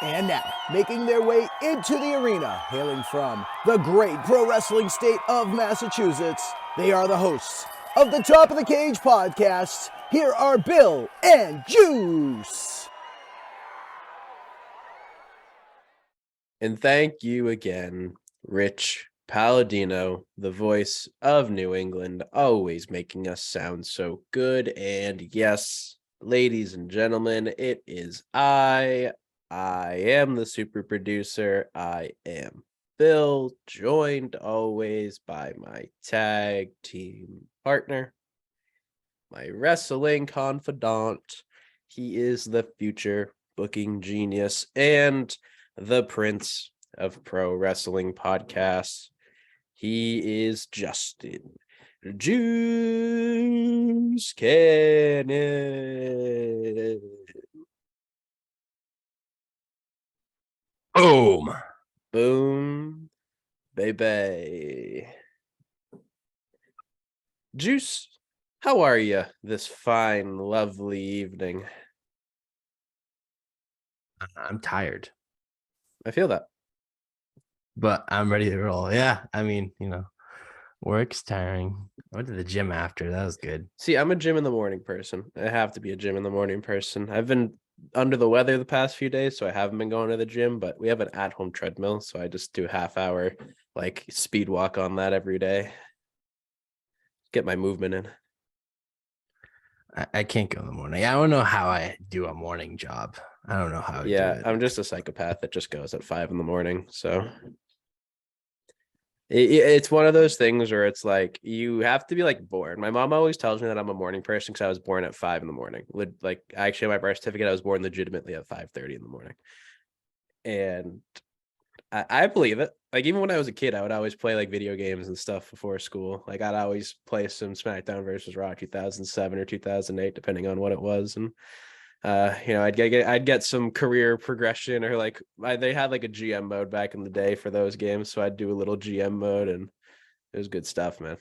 And now, making their way into the arena, hailing from the great pro wrestling state of Massachusetts, they are the hosts of the Top of the Cage podcast. Here are Bill and Juice. And thank you again, Rich Palladino, the voice of New England, always making us sound so good. And yes, ladies and gentlemen, it is I am the super producer. I am Bill, joined always by my tag team partner, my wrestling confidant. He is the future booking genius and the prince of pro wrestling podcasts. He is Justin Juice Cannon. Boom. Boom, baby. Juice, how are you this fine, lovely evening? I'm tired, I feel that. but I'm ready to roll. Yeah, I mean, work's tiring. I went to the gym after. That was good. See, I'm a gym in the morning person. I have to be a gym in the morning person. I've been under the weather the past few days, so I haven't been going to the gym, but we have an at-home treadmill, so I just do a half-hour like speed walk on that every day. Get my movement in. I can't go in the morning. I don't know how I do a morning job. I don't know how I do it. I'm just a psychopath that just goes at 5 a.m. So it's one of those things where it's like you have to be like born. My mom always tells me that I'm a morning person because I was born at 5 a.m. Like actually, my birth certificate, I was born legitimately at 5:30 in the morning, and I believe it. Like even when I was a kid, I would always play like video games and stuff before school. Like I'd always play some Smackdown versus Raw 2007 or 2008, depending on what it was, and I'd get some career progression or like they had like a GM mode back in the day for those games, so I'd do a little GM mode, and it was good stuff, man.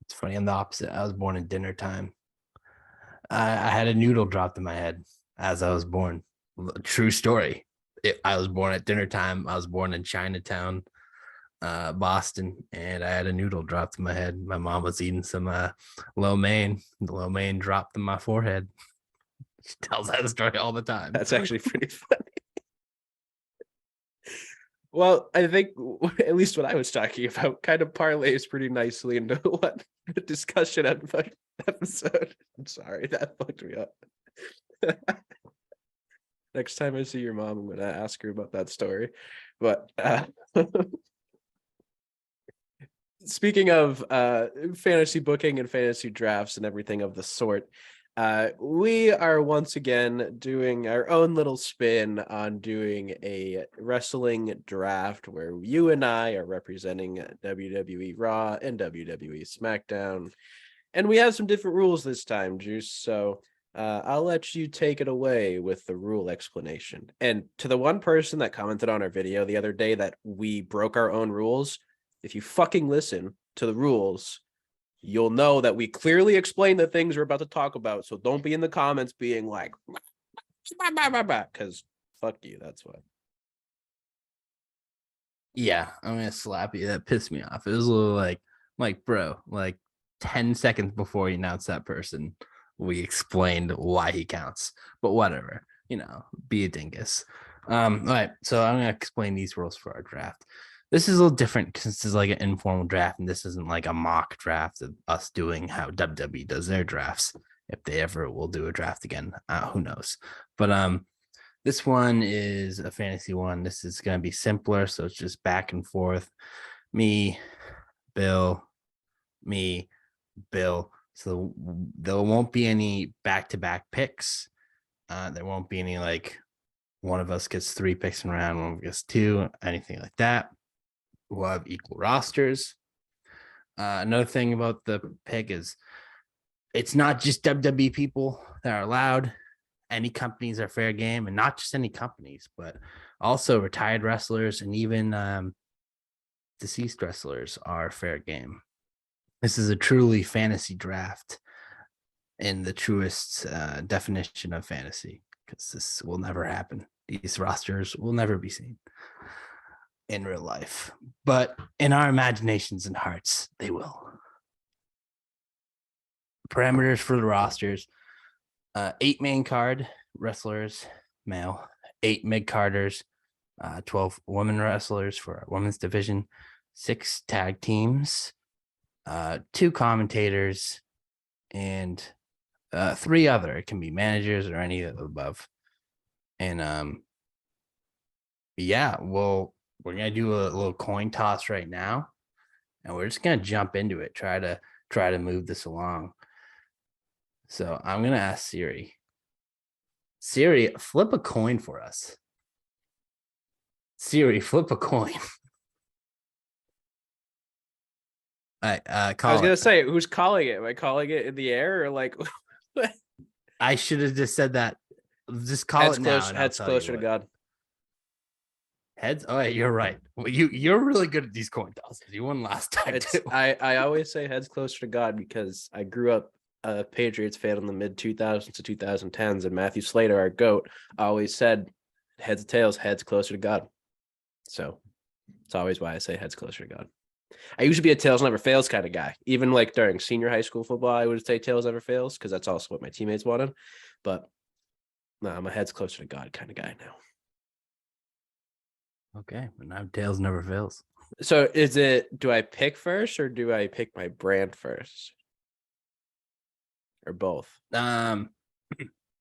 It's funny. I'm the opposite. I was born in dinner time. I had a noodle dropped in my head as I was born. True story. I was born at dinner time. I was born in Chinatown, Boston, and I had a noodle dropped in my head. My mom was eating some lo mein. The lo mein dropped in my forehead. She tells that story all the time. That's actually pretty funny. Well, I think at least what I was talking about kind of parlays pretty nicely into what the discussion episode. I'm sorry, that fucked me up. Next time I see your mom, I'm going to ask her about that story. But speaking of fantasy booking and fantasy drafts and everything of the sort, we are once again doing our own little spin on doing a wrestling draft where you and I are representing WWE Raw and WWE SmackDown. And we have some different rules this time, Juice. So I'll let you take it away with the rule explanation. And to the one person that commented on our video the other day that we broke our own rules, if you fucking listen to the rules, you'll know that we clearly explain the things we're about to talk about. So don't be in the comments being like, because fuck you. That's why. Yeah, I'm gonna slap you. That pissed me off. It was a little like, bro, like 10 seconds before you announced that person, we explained why he counts. But whatever, be a dingus. All right, so I'm gonna explain these rules for our draft. This is a little different because this is like an informal draft, and this isn't like a mock draft of us doing how WWE does their drafts. If they ever will do a draft again, who knows? But this one is a fantasy one. This is going to be simpler, so it's just back and forth. Me, Bill, me, Bill. So there won't be any back-to-back picks. There won't be any like one of us gets 3 picks in a round, one of us gets 2, anything like that. We'll have equal rosters. Another thing about the pick is it's not just WWE people that are allowed. Any companies are fair game, and not just any companies, but also retired wrestlers and even deceased wrestlers are fair game. This is a truly fantasy draft. in the truest definition of fantasy, because this will never happen. These rosters will never be seen in real life, but in our imaginations and hearts, they will. Parameters for the rosters: 8 main card wrestlers, male, 8 mid carders, 12 women wrestlers for our women's division, 6 tag teams, 2 commentators, and 3 other. It can be managers or any of the above. And yeah, well, we're gonna do a little coin toss right now, and we're just gonna jump into it. Try to move this along. So I'm gonna ask Siri. Siri, flip a coin for us. Siri, flip a coin. I was gonna say, who's calling it? Am I calling it in the air or like? I should have just said that. Just call Heads it now. close, heads closer to God. Heads. Oh, yeah, you're right. Well, you're really good at these coin tosses. You won last time too. I always say heads closer to God because I grew up a Patriots fan in the mid 2000s to 2010s, and Matthew Slater, our GOAT, always said heads tails, heads closer to God. So it's always why I say heads closer to God. I used to be a tails never fails kind of guy. Even like during senior high school football, I would say tails never fails because that's also what my teammates wanted. But no, I'm a heads closer to God kind of guy now. Okay, but now tails never fails. So is it, do I pick first or do I pick my brand first? Or both?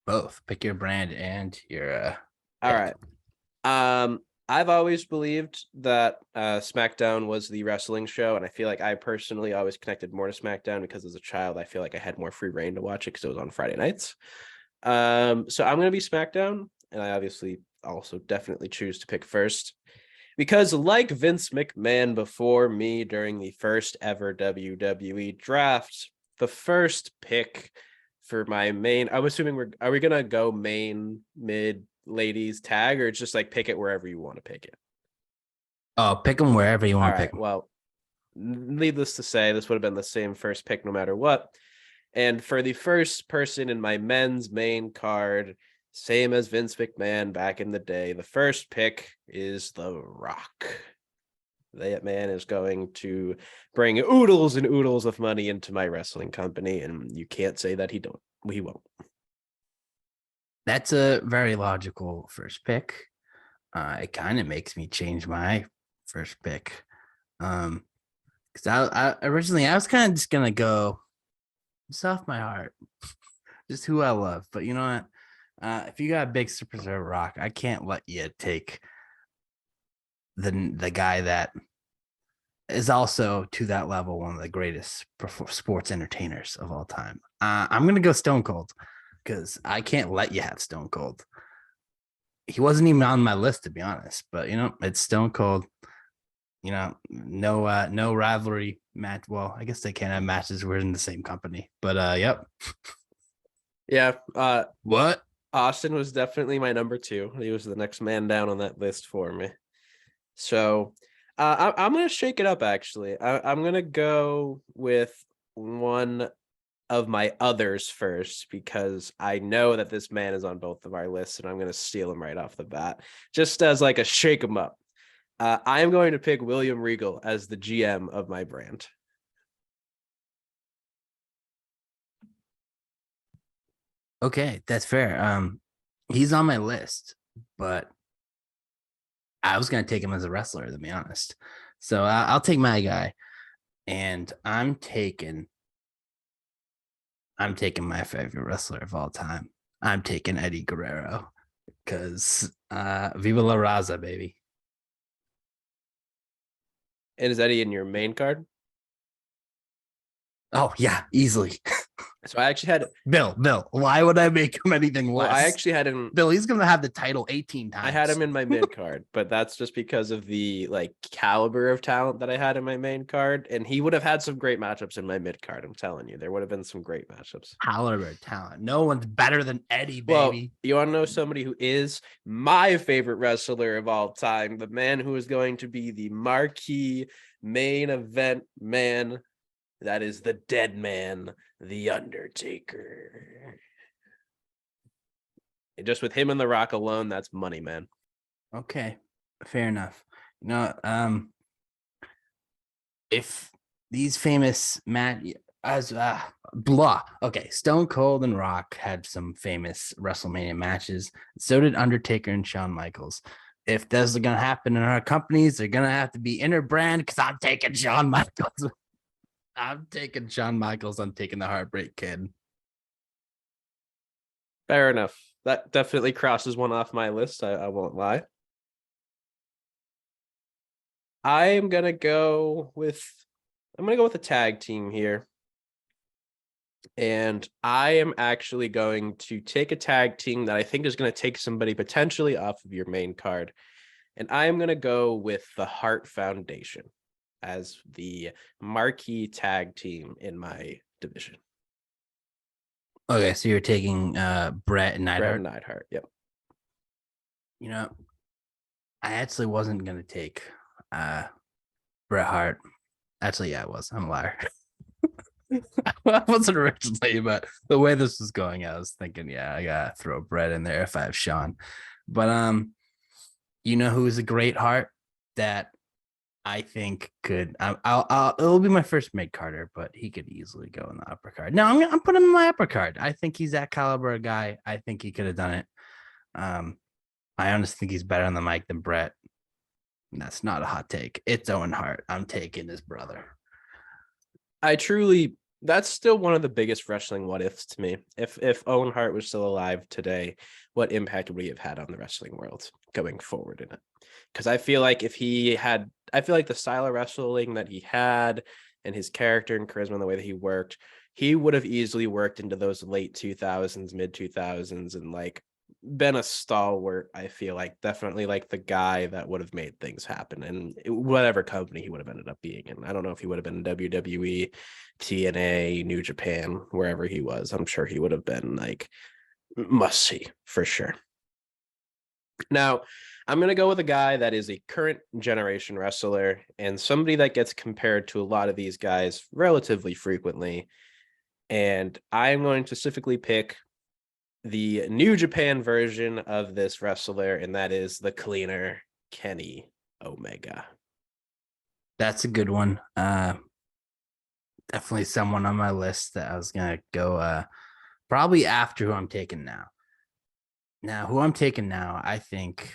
Both. Pick your brand and your all right. I've always believed that Smackdown was the wrestling show, and I feel like I personally always connected more to Smackdown because as a child, I feel like I had more free reign to watch it because it was on Friday nights. So I'm going to be Smackdown, and I obviously also definitely choose to pick first because like Vince McMahon before me during the first ever WWE draft, the first pick for my main, I'm assuming are we going to go main, mid, ladies tag, or it's just like pick it wherever you want to pick it? Oh, pick them wherever you want to pick them. Well, needless to say, this would have been the same first pick no matter what. And for the first person in my men's main card, same as Vince McMahon back in the day, the first pick is The Rock. That man is going to bring oodles and oodles of money into my wrestling company, and you can't say that he won't. That's a very logical first pick. It kind of makes me change my first pick. Because I originally I was kind of just gonna go just off my heart, just who I love. But you know what? If you got a big Super Rock, I can't let you take the guy that is also to that level one of the greatest sports entertainers of all time. I'm gonna go Stone Cold because I can't let you have Stone Cold. He wasn't even on my list, to be honest, but you know, it's Stone Cold. You know, no rivalry match. Well, I guess they can't have matches. We're in the same company, but yep. Yeah. What? Austin was definitely my number 2. He was the next man down on that list for me. So I'm going to shake it up, actually. I'm going to go with one of my others first because I know that this man is on both of our lists, and I'm going to steal him right off the bat, just as like a shake him up. I am going to pick William Regal as the GM of my brand. Okay, that's fair. He's on my list, but I was gonna take him as a wrestler, to be honest. So I'll take my guy, and I'm taking my favorite wrestler of all time. I'm taking Eddie Guerrero because Viva La Raza, baby. And is Eddie in your main card? Oh yeah, easily. So I actually had Bill. Why would I make him anything less? Well, I actually had him. Bill, he's gonna have the title 18 times. I had him in my mid card, but that's just because of the like caliber of talent that I had in my main card, and he would have had some great matchups in my mid card. I'm telling you, there would have been some great matchups. Caliber talent. No one's better than Eddie, baby. Well, you want to know somebody who is my favorite wrestler of all time? The man who is going to be the marquee main event man That is the dead man, The Undertaker. And just with him and The Rock alone, that's money, man. Okay, fair enough. If these famous okay, Stone Cold and Rock had some famous WrestleMania matches. So did Undertaker and Shawn Michaels. If this is gonna happen in our companies, they're gonna have to be interbrand because I'm taking Shawn Michaels. I'm taking Shawn Michaels. I'm taking the Heartbreak Kid. Fair enough. That definitely crosses one off my list. I won't lie. I'm gonna go with a tag team here. And I am actually going to take a tag team that I think is going to take somebody potentially off of your main card. And I am going to go with the Hart Foundation as the marquee tag team in my division. Okay, so you're taking Bret and Neidhart. Bret and Neidhart, yep. I actually wasn't going to take Bret Hart. Actually, yeah, I was. I'm a liar. I wasn't originally, but the way this was going, I was thinking, yeah, I gotta throw Bret in there if I have Shawn. But who's a great heart that I think could it'll be my first mid carder, but he could easily go in the upper card. No, I'm putting him in my upper card. I think he's that caliber of guy. I think he could have done it. I honestly think he's better on the mic than Bret. And that's not a hot take. It's Owen Hart. I'm taking his brother. That's still one of the biggest wrestling what ifs to me. If Owen Hart was still alive today, what impact would he have had on the wrestling world going forward in it? Because I feel like the style of wrestling that he had and his character and charisma and the way that he worked, he would have easily worked into those late 2000s, mid 2000s and like been a stalwart. I feel like definitely like the guy that would have made things happen in whatever company he would have ended up being in. I don't know if he would have been WWE, TNA, New Japan, wherever he was. I'm sure he would have been like must see for sure. Now, I'm going to go with a guy that is a current generation wrestler and somebody that gets compared to a lot of these guys relatively frequently. And I'm going to specifically pick the New Japan version of this wrestler, and that is the cleaner, Kenny Omega. That's a good one. Definitely someone on my list that I was going to go probably after who I'm taking now. Now, who I'm taking now, I think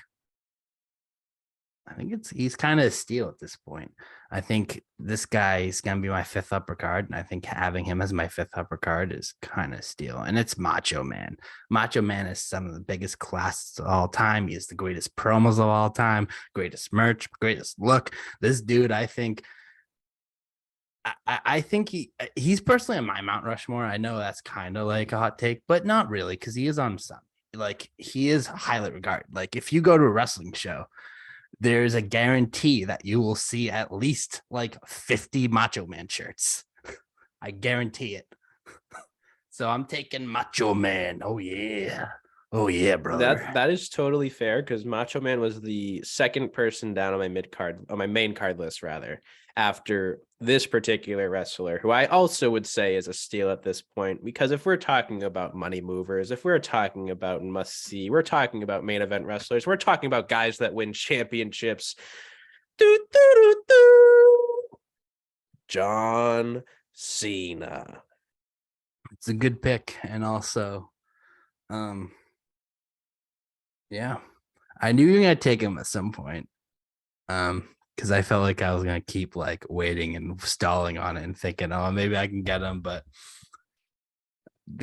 he's kind of a steal at this point. I think this guy is going to be my fifth upper card, and I think having him as my fifth upper card is kind of steal. And it's Macho Man. Macho Man is some of the biggest classics of all time. He is the greatest promos of all time, greatest merch, greatest look. This dude, I think he's personally on my Mount Rushmore. I know that's kind of like a hot take, but not really, because he is on some. Like, he is highly regarded. Like, if you go to a wrestling show, there's a guarantee that you will see at least like 50 Macho Man shirts. I guarantee it. So I'm taking Macho Man. Oh yeah, brother. That is totally fair, because Macho Man was the second person down on my main card list rather, after this particular wrestler, who I also would say is a steal at this point, because if we're talking about money movers, if we're talking about must see, we're talking about main event wrestlers, we're talking about guys that win championships. John Cena. It's a good pick, and also, yeah, I knew you were gonna take him at some point, because I felt like I was gonna keep like waiting and stalling on it and thinking, oh, maybe I can get him, but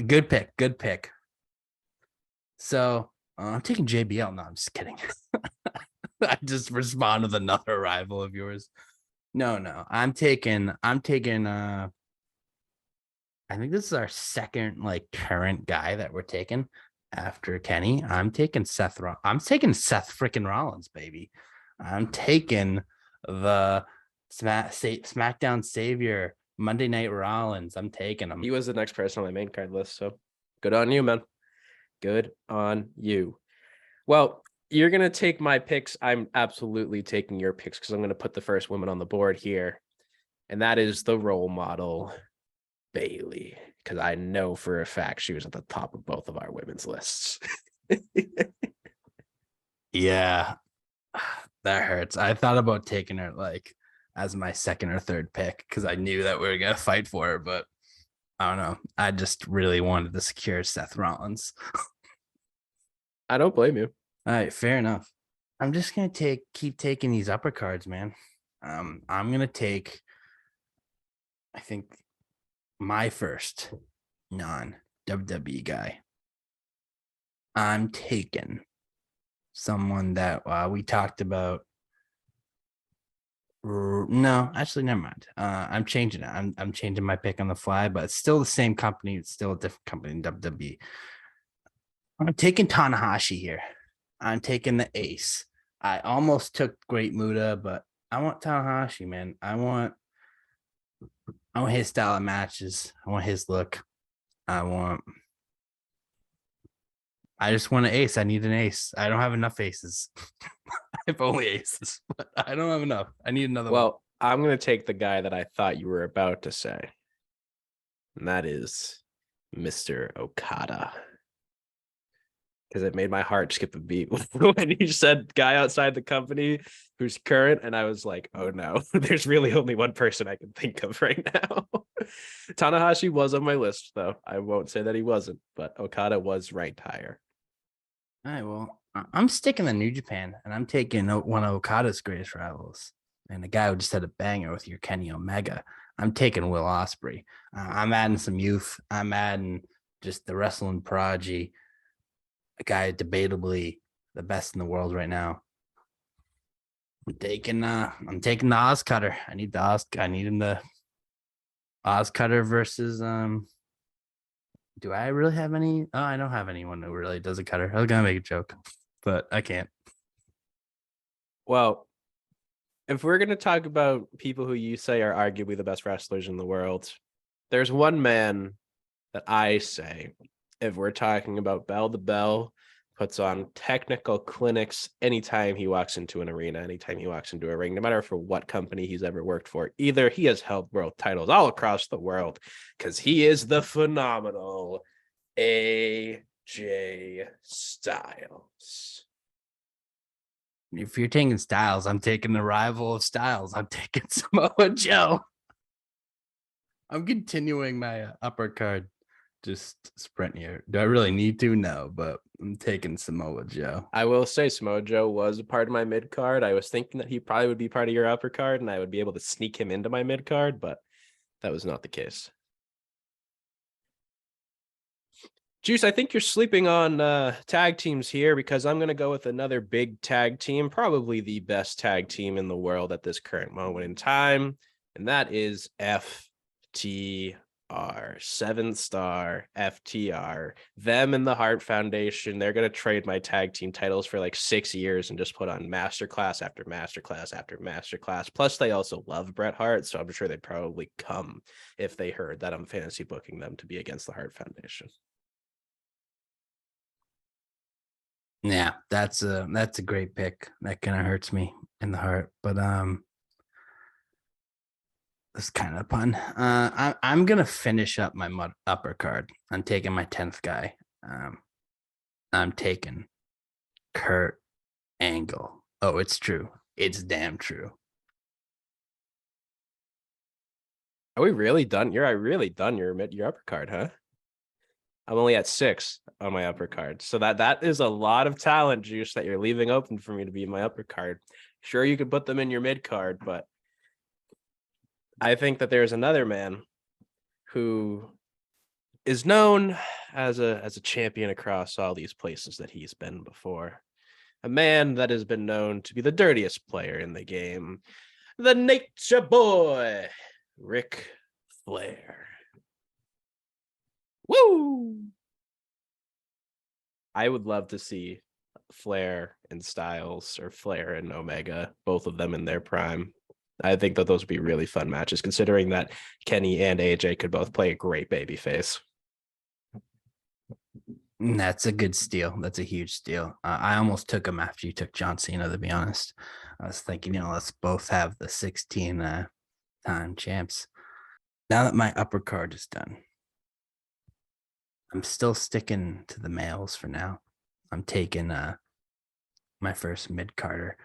good pick. So I'm taking JBL. No, I'm just kidding. I just respond with another rival of yours. No, I'm taking I think this is our second like current guy that we're taking after Kenny. I'm taking Seth freaking Rollins, baby. I'm taking the SmackDown savior, Monday Night Rollins. I'm taking him. He was the next person on my main card list, so good on you, man. Good on you. Well, you're going to take my picks. I'm absolutely taking your picks because I'm going to put the first woman on the board here. And that is the role model, Bailey, because I know for a fact she was at the top of both of our women's lists. Yeah, that hurts. I thought about taking her like as my second or third pick because I knew that we were gonna fight for her, but I don't know. I just really wanted to secure Seth Rollins. I don't blame you. All right, fair enough. I'm just gonna keep taking these upper cards, man. I'm gonna take, I think, my first non-WWE guy. I'm taking someone that we talked about. No, actually, never mind. I'm changing it. I'm changing my pick on the fly, but it's still the same company. It's still a different company in WWE. I'm taking Tanahashi here. I'm taking the ace. I almost took Great Muta, but I want Tanahashi, man. I want his style of matches. I want his look. I just want an ace. I need an ace. I don't have enough aces. I have only aces, but I don't have enough. I need another one. Well, I'm going to take the guy that I thought you were about to say, and that is Mr. Okada. Because it made my heart skip a beat when you said guy outside the company who's current, and I was like, oh no, there's really only one person I can think of right now. Tanahashi was on my list, though. I won't say that he wasn't, but Okada was ranked higher. All right, well, I'm sticking to New Japan, and I'm taking one of Okada's greatest rivals, and the guy who just had a banger with your Kenny Omega. I'm taking Will Ospreay. I'm adding some youth. I'm adding just the wrestling prodigy, a guy debatably the best in the world right now. I'm taking the Oz Cutter. I need him the Oz Cutter versus do I really have any? Oh, I don't have anyone who really does a cutter. I was gonna make a joke, but I can't. Well, if we're gonna talk about people who you say are arguably the best wrestlers in the world, there's one man that I say, if we're talking about bell to bell, puts on technical clinics anytime he walks into an arena, anytime he walks into a ring, no matter for what company he's ever worked for. Either he has held world titles all across the world, because he is the phenomenal AJ Styles. If you're taking Styles, I'm taking the rival of Styles. I'm taking Samoa Joe. I'm continuing my upper card. Just sprint here. Do I really need to? No, but I'm taking Samoa Joe. I will say Samoa Joe was a part of my mid card. I was thinking that he probably would be part of your upper card and I would be able to sneak him into my mid card, but that was not the case. Juice, I think you're sleeping on tag teams here, because I'm going to go with another big tag team, probably the best tag team in the world at this current moment in time, and that is FTR. 7-star FTR. Them and the Hart Foundation, they're going to trade my tag team titles for like 6 years and just put on masterclass after masterclass after masterclass. Plus, they also love Bret Hart, so I'm sure they'd probably come if they heard that I'm fantasy booking them to be against the Hart Foundation. Yeah, that's a great pick. That kind of hurts me in the heart, but that's kind of a pun. I'm gonna finish up my upper card. I'm taking my 10th guy. I'm taking Kurt Angle. Oh, it's true. It's damn true. Are we really done? You're really done your upper card, huh? I'm only at 6 on my upper card. So that is a lot of talent, Juice, that you're leaving open for me to be in my upper card. Sure, you could put them in your mid card, but I think that there's another man who is known as a champion across all these places that he's been before. A man that has been known to be the dirtiest player in the game. The Nature Boy, Ric Flair. Woo! I would love to see Flair and Styles, or Flair and Omega, both of them in their prime. I think that those would be really fun matches, considering that Kenny and AJ could both play a great babyface. That's a good steal. That's a huge steal. I almost took him after you took John Cena, to be honest. I was thinking, let's both have the 16 time champs. Now that my upper card is done, I'm still sticking to the males for now. I'm taking my first mid carder.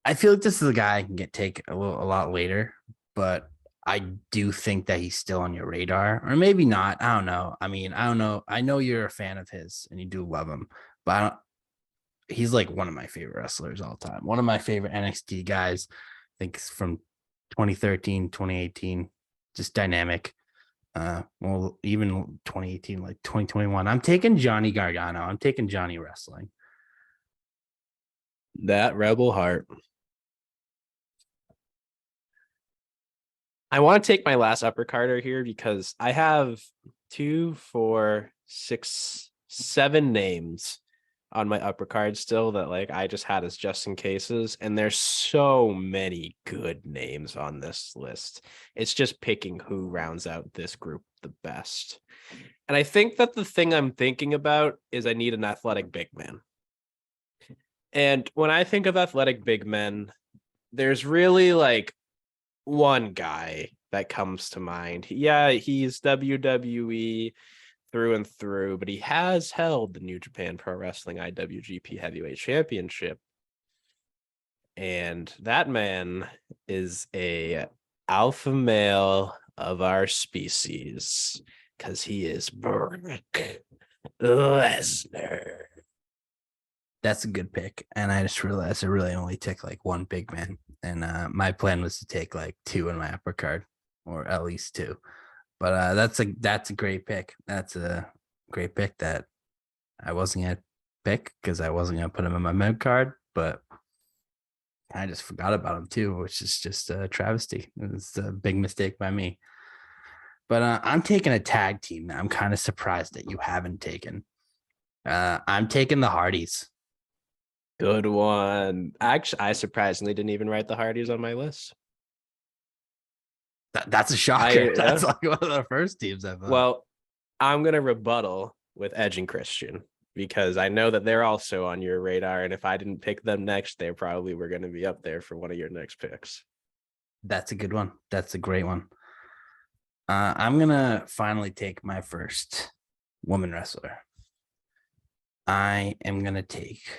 I feel like this is a guy I can take a lot later, but I do think that he's still on your radar, or maybe not. I don't know. I mean, I don't know. I know you're a fan of his and you do love him, but he's like one of my favorite wrestlers all time. One of my favorite NXT guys. I think it's from 2013, 2018, just dynamic. Well, even 2018, like 2021. I'm taking Johnny Gargano. I'm taking Johnny Wrestling. That rebel heart. I want to take my last upper carder here because I have 2, 4, 6, 7 names on my upper card still that like I just had as just in cases, and there's so many good names on this list. It's just picking who rounds out this group the best. And I think that the thing I'm thinking about is I need an athletic big man. And when I think of athletic big men, there's really like one guy that comes to mind. Yeah, he's WWE through and through, but he has held the New Japan Pro Wrestling IWGP Heavyweight Championship. And that man is a alpha male of our species because he is Brock Lesnar. That's a good pick. And I just realized I really only took like one big man. And my plan was to take like 2 in my upper card, or at least 2. But that's a great pick. That's a great pick that I wasn't gonna pick because I wasn't gonna put him in my mid card, but I just forgot about him too, which is just a travesty. It's a big mistake by me. But I'm taking a tag team that I'm kind of surprised that you haven't taken. I'm taking the Hardys. Good one. Actually, I surprisingly didn't even write the Hardys on my list. That's a shocker. That's like one of the first teams I thought. Well, I'm going to rebuttal with Edge and Christian because I know that they're also on your radar. And if I didn't pick them next, they probably were going to be up there for one of your next picks. That's a good one. That's a great one. I'm going to finally take my first woman wrestler. I'm going to take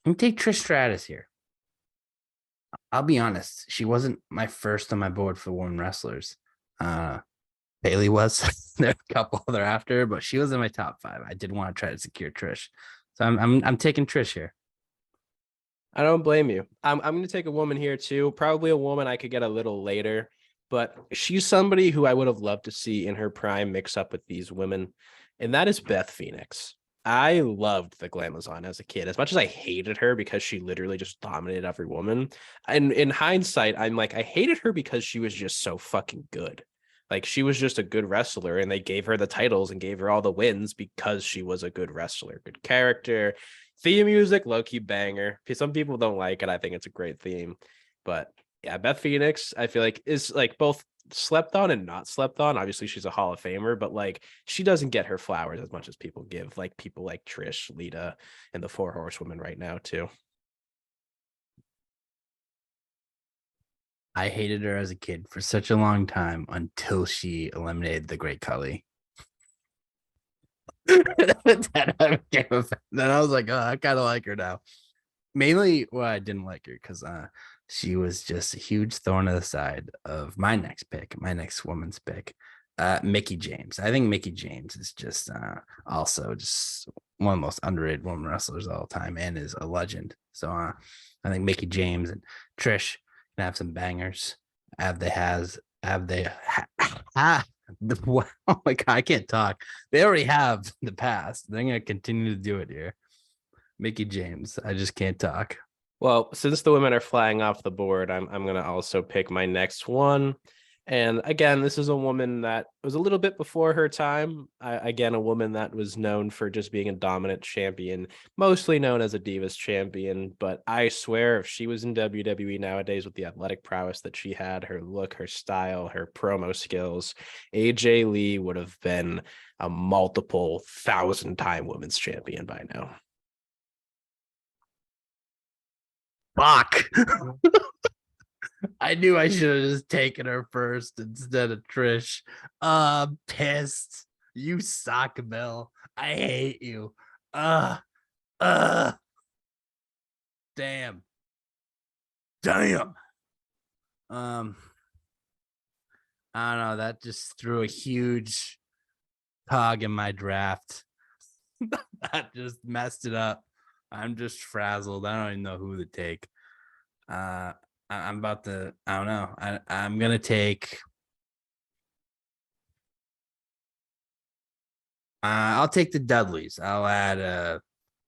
Trish Stratus here. I'll be honest. She wasn't my first on my board for women wrestlers. Bailey was. There a couple other after, but she was in my top 5. I did want to try to secure Trish. So I'm taking Trish here. I don't blame you. I'm going to take a woman here too. Probably a woman I could get a little later, but she's somebody who I would have loved to see in her prime mix up with these women. And that is Beth Phoenix. I loved the Glamazon as a kid, as much as I hated her because she literally just dominated every woman. And in hindsight, I'm like, I hated her because she was just so fucking good. Like, she was just a good wrestler, and they gave her the titles and gave her all the wins because she was a good wrestler, good character. Theme music, low-key banger. Some people don't like it. I think it's a great theme. But yeah, Beth Phoenix, I feel like, is like both slept on and not slept on. Obviously, she's a Hall of Famer, but like she doesn't get her flowers as much as people give, like people like Trish, Lita, and the 4 Horsewomen right now, too. I hated her as a kid for such a long time until she eliminated the Great Khali. Then I was like, oh, I kind of like her now. Mainly, well, I didn't like her because she was just a huge thorn in the side of my next pick, my next woman's pick, Mickie James. I think Mickie James is just also just one of the most underrated women wrestlers of all time and is a legend. So I think Mickie James and Trish can have some bangers. Oh my God, I can't talk. They already have the past. They're going to continue to do it here. Mickie James. I just can't talk. Well, since the women are flying off the board, I'm going to also pick my next one. And again, this is a woman that was a little bit before her time. Again, a woman that was known for just being a dominant champion, mostly known as a Divas champion. But I swear, if she was in WWE nowadays with the athletic prowess that she had, her look, her style, her promo skills, AJ Lee would have been a multiple 1,000-time women's champion by now. Fuck. I knew I should have just taken her first instead of Trish. Pissed. You suck, Bill. I hate you. Uh, uh. Damn. Damn. I don't know. That just threw a huge cog in my draft. That just messed it up. I'm just frazzled. I don't even know who to take. I'm about to. I don't know. I'm gonna take. I'll take the Dudleys. I'll add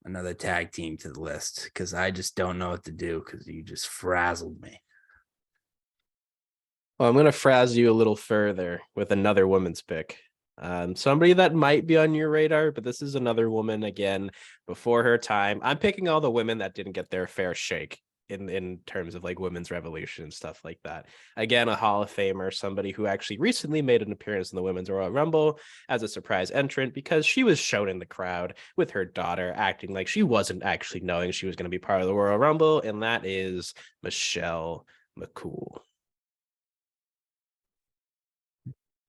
another tag team to the list because I just don't know what to do because you just frazzled me. Well, I'm going to frazzle you a little further with another woman's pick. Somebody that might be on your radar, but this is another woman again before her time. I'm picking all the women that didn't get their fair shake in terms of like women's revolution and stuff like that. Again, a Hall of Famer, somebody who actually recently made an appearance in the Women's Royal Rumble as a surprise entrant because she was shown in the crowd with her daughter acting like she wasn't actually knowing she was going to be part of the Royal Rumble, and that is Michelle McCool.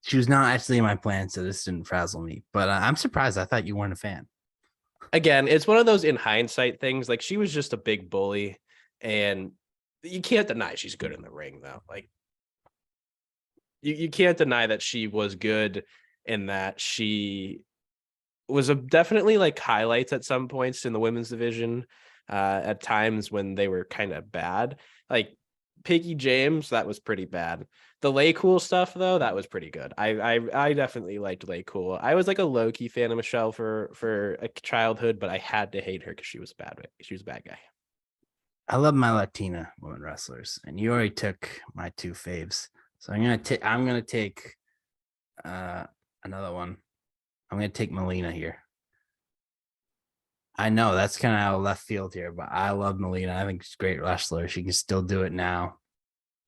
She was not actually in my plan, so this didn't frazzle me. But I'm surprised. I thought you weren't a fan. Again, it's one of those in hindsight things. Like she was just a big bully, and you can't deny she's good in the ring, though. Like you can't deny that she was good and that she was definitely like highlights at some points in the women's division. At times when they were kind of bad, like Piggy James, that was pretty bad. The Lay Cool stuff, though, that was pretty good. I definitely liked Lay Cool. I was like a low key fan of Michelle for a childhood, but I had to hate her because she was bad. She was a bad guy. I love my Latina women wrestlers, and you already took my two faves, so I'm gonna take another one. I'm gonna take Melina here. I know that's kind of out of left field here, but I love Melina. I think she's a great wrestler. She can still do it now.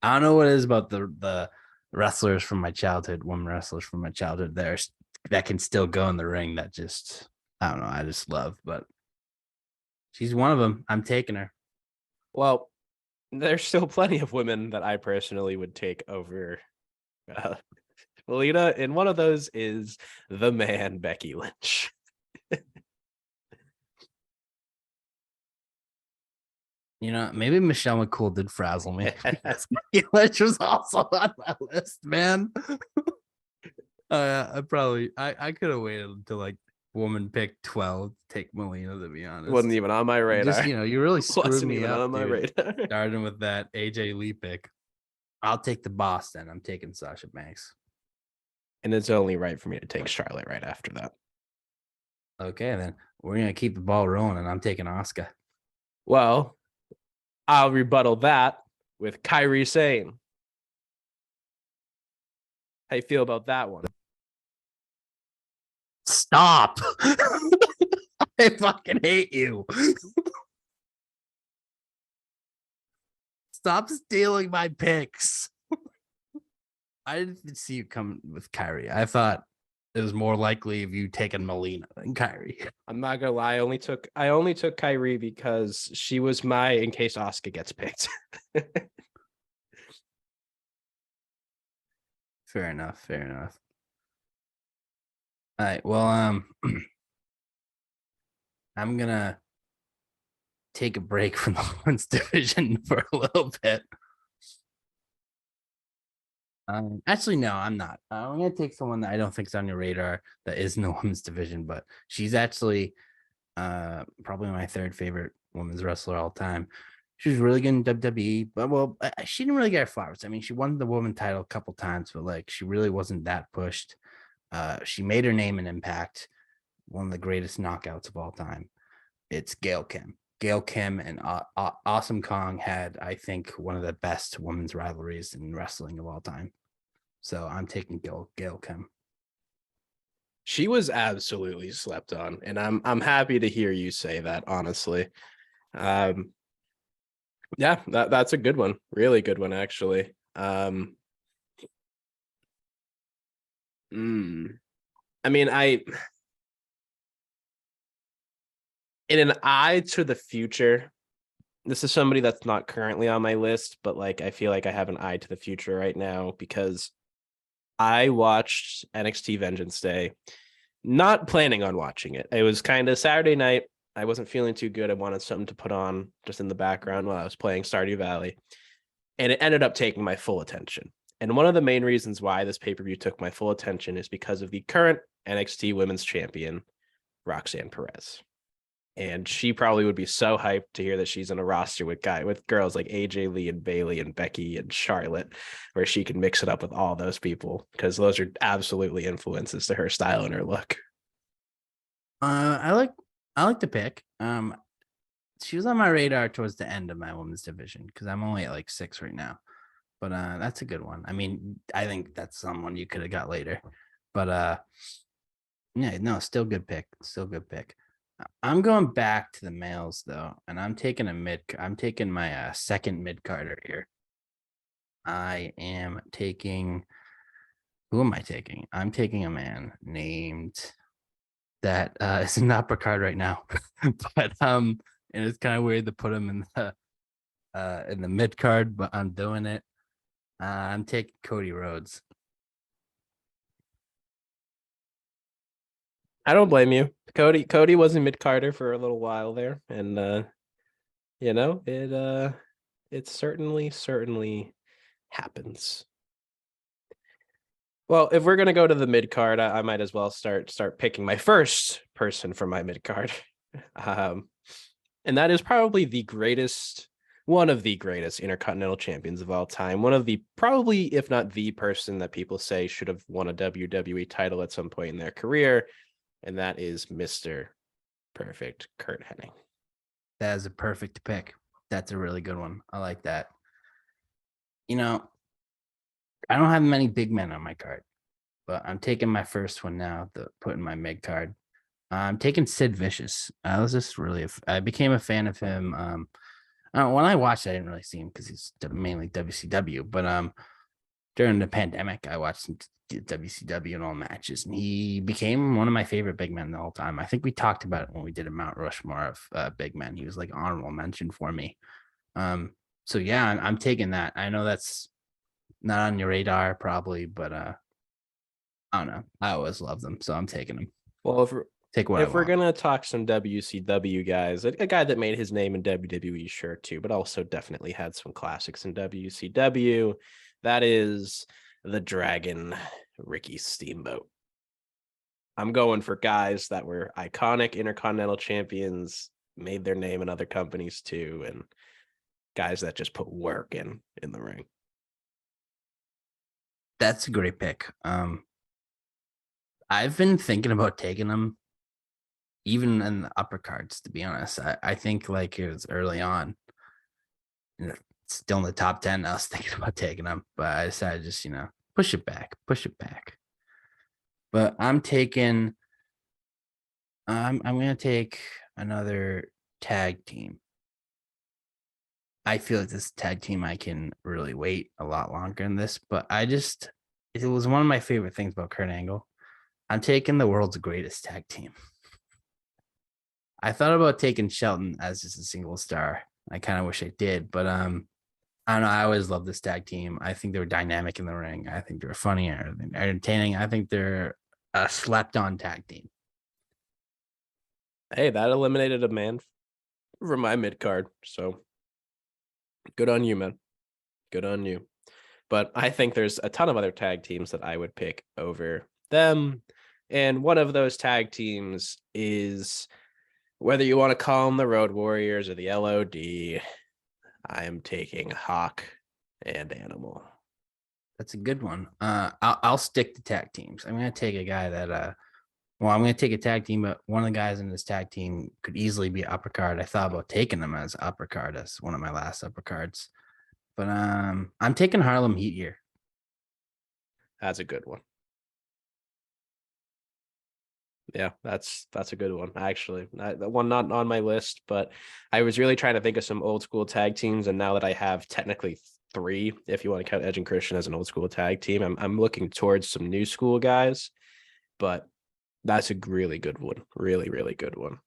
I don't know what it is about the wrestlers from my childhood, women wrestlers from my childhood there that can still go in the ring that just, I don't know, I just love, but she's one of them. I'm taking her. Well, there's still plenty of women that I personally would take over Melina, and one of those is the man, Becky Lynch. You know, maybe Michelle McCool did frazzle me. Becky Lynch was also on my list, man. I could have waited until like woman pick 12 to take Melina, to be honest. Wasn't even on my radar. Just, you really screwed Wasn't me even up, on my dude. radar. Starting with that AJ Lee pick. I'll take the boss then. I'm taking Sasha Banks. And it's only right for me to take Charlotte right after that. Okay, then we're going to keep the ball rolling, and I'm taking Asuka. Well, I'll rebuttal that with Kairi Sane. How you feel about that one? Stop. I fucking hate you. Stop stealing my picks. I didn't see you come with Kairi. I thought it was more likely of you taking Melina than Kairi. I'm not gonna lie. I only took Kairi because she was my in case Asuka gets picked. Fair enough. All right. Well, I'm gonna take a break from the women's division for a little bit. Actually, no, I'm not. I'm gonna take someone that I don't think is on your radar that is in the women's division, but she's actually probably my third favorite women's wrestler all time. She was really good in WWE, but she didn't really get her flowers. I mean, she won the woman title a couple times, but like she really wasn't that pushed. She made her name and Impact, one of the greatest knockouts of all time. It's Gail Kim. Gail Kim and Awesome Kong had, I think, one of the best women's rivalries in wrestling of all time. So I'm taking Gail Kim. She was absolutely slept on, and I'm happy to hear you say that, honestly. Yeah, that's a good one. Really good one, actually. I mean, in an eye to the future, this is somebody that's not currently on my list, but like I feel like I have an eye to the future right now because I watched NXT Vengeance Day, not planning on watching it. It was kind of Saturday night. I wasn't feeling too good. I wanted something to put on just in the background while I was playing Stardew Valley. And it ended up taking my full attention. And one of the main reasons why this pay-per-view took my full attention is because of the current NXT Women's Champion, Roxanne Perez. And she probably would be so hyped to hear that she's in a roster with girls like AJ Lee and Bailey and Becky and Charlotte, where she can mix it up with all those people because those are absolutely influences to her style and her look. I like the pick. She was on my radar towards the end of my women's division because I'm only at like 6 right now. But that's a good one. I mean, I think that's someone you could have got later. But yeah, no, still good pick. Still good pick. I'm going back to the males though, and I'm taking my second mid-carder here. I am taking who am I taking? I'm taking a man named that is an upper card right now. But and it's kind of weird to put him in the mid card, but I'm doing it. I'm taking Cody Rhodes. I don't blame you. Cody was in mid-carder for a little while there, and it certainly happens. Well, if we're gonna go to the mid card, I might as well start picking my first person for my mid card, and that is probably one of the greatest Intercontinental Champions of all time. One of the probably, if not the person that people say should have won a WWE title at some point in their career, and that is Mr. Perfect Kurt Hennig. That is a perfect pick. That's a really good one. I like that. I don't have many big men on my card, but I'm taking my first one now to put in my mid card. I'm taking Sid Vicious. I became a fan of him. When I watched, I didn't really see him because he's mainly WCW. But during the pandemic, I watched some WCW and all matches, and he became one of my favorite big men the whole time. I think we talked about it when we did a Mount Rushmore of big men. He was like honorable mention for me. So yeah, I'm taking that. I know that's not on your radar probably, but I don't know. I always love them, so I'm taking them. Well, if we're want. gonna talk some WCW guys, a guy that made his name in WWE, sure too, but also definitely had some classics in WCW. That is the Dragon, Ricky Steamboat. I'm going for guys that were iconic Intercontinental Champions, made their name in other companies too, and guys that just put work in the ring. That's a great pick. I've been thinking about taking them even in the upper cards, to be honest. I think like it was early on. Still in the top 10. I was thinking about taking them, but I decided just, push it back. But I'm gonna take another tag team. I feel like this tag team I can really wait a lot longer in this, but it was one of my favorite things about Kurt Angle. I'm taking the world's greatest tag team. I thought about taking Shelton as just a single star. I kind of wish I did, but I don't know. I always loved this tag team. I think they were dynamic in the ring. I think they were funny and entertaining. I think they're a slept-on tag team. Hey, that eliminated a man from my mid card. So good on you, man. Good on you. But I think there's a ton of other tag teams that I would pick over them. And one of those tag teams is, whether you want to call them the Road Warriors or the LOD, I am taking Hawk and Animal. That's a good one. I'll stick to tag teams. I'm going to take a guy that I'm going to take a tag team, but one of the guys in this tag team could easily be upper card. I thought about taking him as upper card as one of my last upper cards. But I'm taking Harlem Heat here. That's a good one. Yeah, that's a good one, actually. The one not on my list, but I was really trying to think of some old school tag teams, and now that I have technically 3, if you want to count Edge and Christian as an old school tag team, I'm looking towards some new school guys, but that's a really good one. Really, really good one.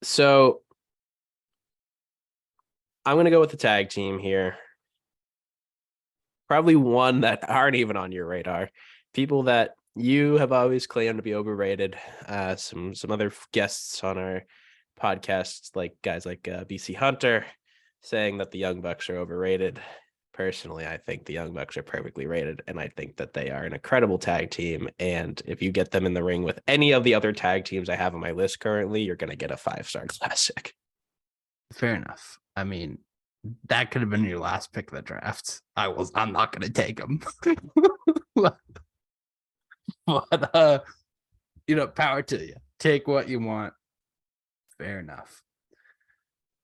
So I'm going to go with the tag team here. Probably one that aren't even on your radar. People that you have always claimed to be overrated. Some other guests on our podcasts, like guys like BC Hunter, saying that the Young Bucks are overrated. Personally, I think the Young Bucks are perfectly rated, and I think that they are an incredible tag team. And if you get them in the ring with any of the other tag teams I have on my list currently, you're going to get a 5-star classic. Fair enough. I mean, that could have been your last pick of the draft. I'm not gonna take him. But power to you. Take what you want. Fair enough.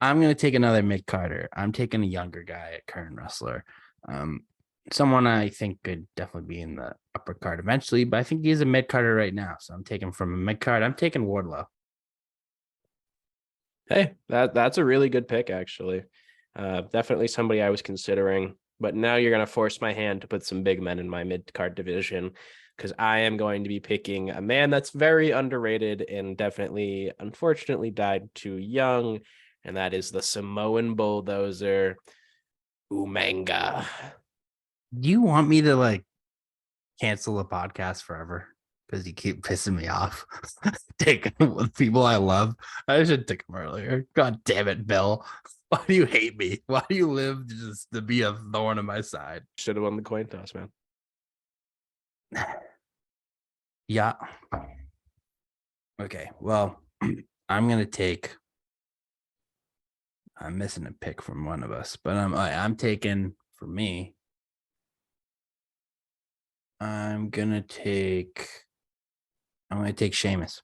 I'm gonna take another mid carder. I'm taking a younger guy, a current wrestler. Someone I think could definitely be in the upper card eventually, but I think he's a mid carder right now. So I'm taking from a mid card. I'm taking Wardlow. Hey, that's a really good pick, actually. Definitely somebody I was considering, but now you're going to force my hand to put some big men in my mid-card division, because I am going to be picking a man that's very underrated and definitely, unfortunately, died too young, and that is the Samoan bulldozer, Umanga. Do you want me to cancel the podcast forever? Because you keep pissing me off. Taking with people I love. I should take them earlier. God damn it, Bill. Why do you hate me? Why do you live just to be a thorn in my side? Should have won the coin toss, man. Yeah. Okay. Well, I'm missing a pick from one of us, but I'm taking for me. I'm gonna take Sheamus.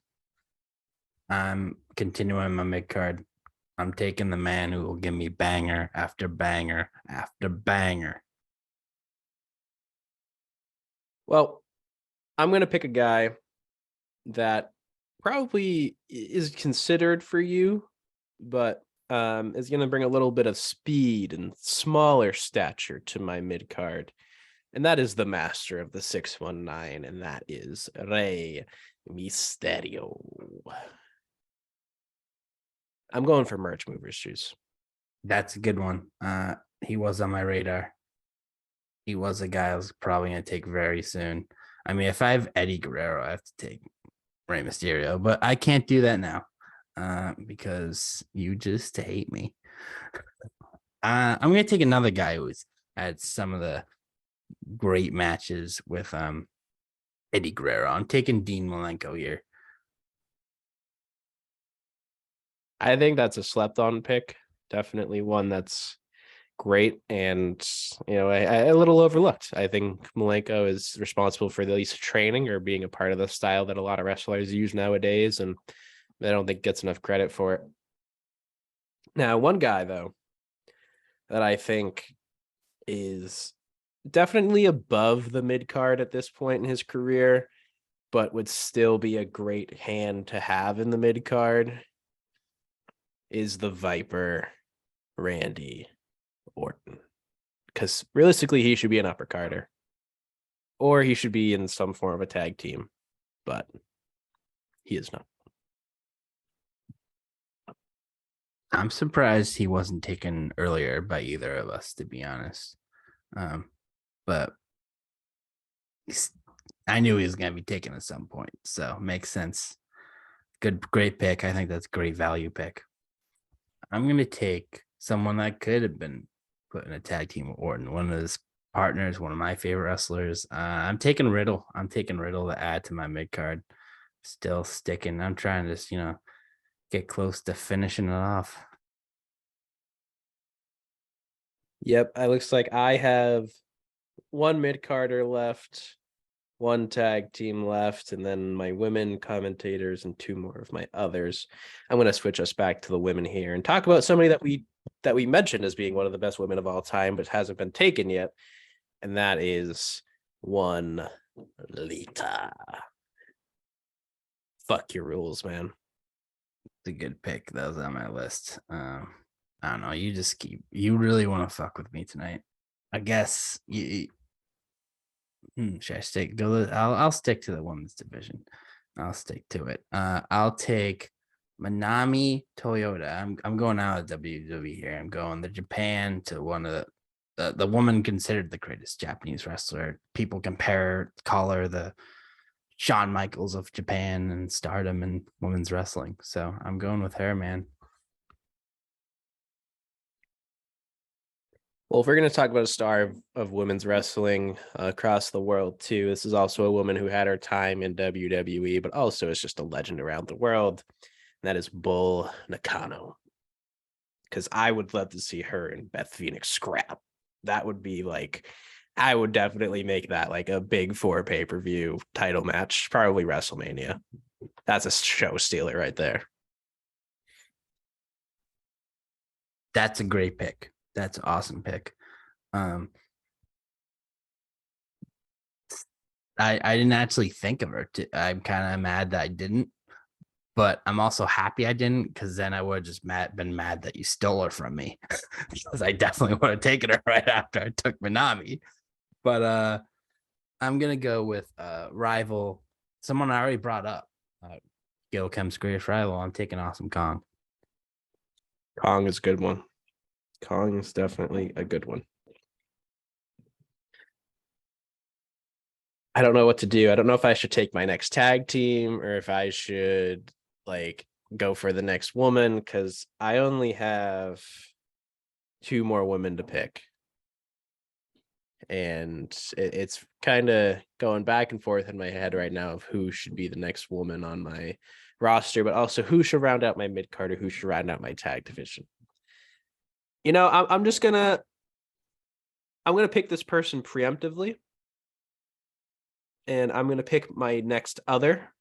I'm continuing my mid card. I'm taking the man who will give me banger after banger after banger. Well, I'm going to pick a guy that probably is considered for you, but is going to bring a little bit of speed and smaller stature to my mid card. And that is the master of the 619, and that is Rey Mysterio. I'm going for merch movers, Juice. That's a good one. He was on my radar. He was a guy I was probably going to take very soon. I mean, if I have Eddie Guerrero, I have to take Rey Mysterio, but I can't do that now because you just hate me. I'm going to take another guy who's had some of the great matches with Eddie Guerrero. I'm taking Dean Malenko here. I think that's a slept-on pick. Definitely one that's great and a little overlooked. I think Malenko is responsible for the least training or being a part of the style that a lot of wrestlers use nowadays, and I don't think gets enough credit for it. Now, one guy though that I think is definitely above the mid card at this point in his career, but would still be a great hand to have in the mid card is the Viper, Randy Orton. Because realistically, he should be an upper carder, or he should be in some form of a tag team, but he is not. I'm surprised he wasn't taken earlier by either of us, to be honest. But I knew he was going to be taken at some point, so makes sense. Great pick. I think that's a great value pick. I'm going to take someone that could have been put in a tag team with Orton, one of his partners, one of my favorite wrestlers. I'm taking Riddle. I'm taking Riddle to add to my mid card. Still sticking. I'm trying to just, get close to finishing it off. Yep, it looks like I have one mid-carder left, one tag team left, and then my women commentators and two more of my others. I'm going to switch us back to the women here and talk about somebody that we mentioned as being one of the best women of all time, but hasn't been taken yet, and that is one Lita. Fuck your rules, man. It's a good pick. That was on my list. I don't know. You really want to fuck with me tonight. I guess should I I'll stick to the women's division. I'll stick to it. I'll take Manami Toyota. I'm going out of WWE here. I'm going to Japan to one of the woman considered the greatest Japanese wrestler. People call her the Shawn Michaels of Japan and stardom and women's wrestling. So I'm going with her, man. Well, if we're going to talk about a star of women's wrestling across the world too, this is also a woman who had her time in WWE, but also is just a legend around the world. And that is Bull Nakano. Because I would love to see her and Beth Phoenix scrap. That would be like, I would definitely make that like a big 4 pay-per-view title match, probably WrestleMania. That's a show stealer right there. That's a great pick. That's an awesome pick. I didn't actually think of her. I'm kind of mad that I didn't, but I'm also happy I didn't, because then I would have just been mad that you stole her from me, because I definitely would have taken her right after I took Minami. But I'm gonna go with rival, someone I already brought up, Gil Kemp's greatest rival. I'm taking Awesome Kong. Kong is a good one. Kong is definitely a good one. I don't know what to do. I don't know if I should take my next tag team or if I should like go for the next woman, because I only have 2 more women to pick. And it's kind of going back and forth in my head right now of who should be the next woman on my roster, but also who should round out my mid card or who should round out my tag division. You know, I'm gonna pick this person preemptively, and I'm gonna pick my next other,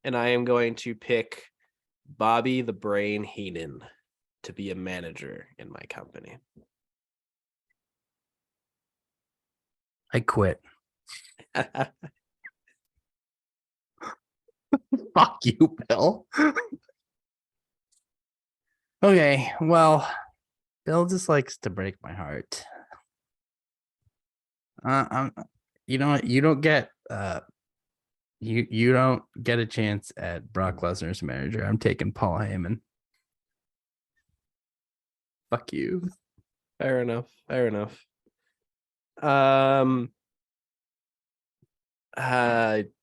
and I am going to pick Bobby the Brain Heenan to be a manager in my company. I quit. Fuck you, Bill. Okay, well, Bill just likes to break my heart. You know what? You don't get you don't get a chance at Brock Lesnar's manager. I'm taking Paul Heyman. Fuck you. Fair enough. I don't know. I